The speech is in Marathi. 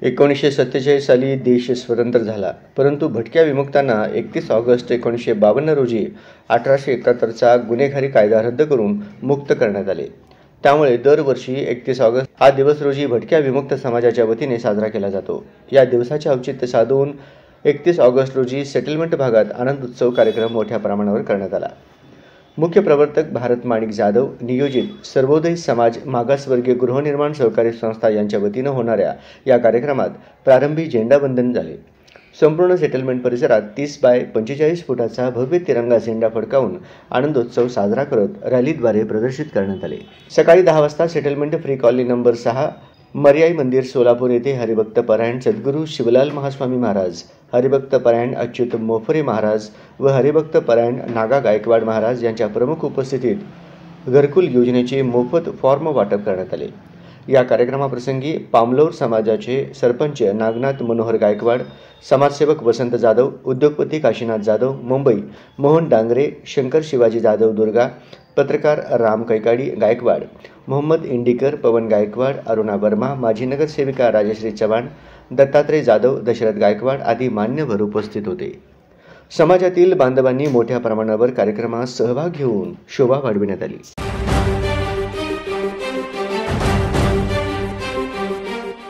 1947 साली देश स्वतंत्र झाला, परंतु भटक्या विमुक्तांना 31 ऑगस्ट 1952 रोजी 1871चा गुन्हेगारी कायदा रद्द करून मुक्त करण्यात आले. त्यामुळे दरवर्षी 31 ऑगस्ट हा दिवस रोजी भटक्या विमुक्त समाजाच्या वतीने साजरा केला जातो. या दिवसाचे औचित्य साधून 31 ऑगस्ट रोजी सेटलमेंट भागात आनंद उत्सव कार्यक्रम मोठ्या प्रमाणावर करण्यात आला. मुख्य प्रवर्तक भारत माणिक जाधव नियोजित सर्वोदय समाज मागासवर्गीय गृहनिर्माण सहकारी संस्था यांच्या वतीनं होणाऱ्या या कार्यक्रमात प्रारंभी झेंडावंदन झाले. संपूर्ण सेटलमेंट परिसरात 30 बाय 45 फुटाचा भव्य तिरंगा झेंडा फडकावून आनंदोत्सव साजरा करत रॅलीद्वारे प्रदर्शित करण्यात आले. सकाळी 10 वाजता settlement free colony number 6 Maryai मंदिर सोलापूर येथे हरिभक्त परायण सद्गुरू शिवलाल महास्वामी महाराज, हरिभक्त परायण अच्युत मोफरे महाराज व हरिभक्त परायण नागा गायकवाड महाराज यांच्या प्रमुख उपस्थितीत घरकुल योजनेचे मोफत फॉर्म वाटप करण्यात आले. या कार्यक्रमाप्रसंगी पामलौर समाजाचे सरपंच नागनाथ मनोहर गायकवाड, समाजसेवक वसंत जाधव, उद्योगपती काशीनाथ जाधव मुंबई, मोहन डांगरे, शंकर शिवाजी जाधव दुर्गा, पत्रकार राम कैकाडी गायकवाड, मोहम्मद इंडीकर, पवन गायकवाड, अरुणा वर्मा, माजी नगरसेविका राजश्री चव्हाण, दत्तात्रय जाधव, दशरथ गायकवाड आदी मान्यवर उपस्थित होते. समाजातील बांधवांनी मोठ्या प्रमाणावर कार्यक्रमात सहभाग घेऊन शोभा वाढविण्यात आली.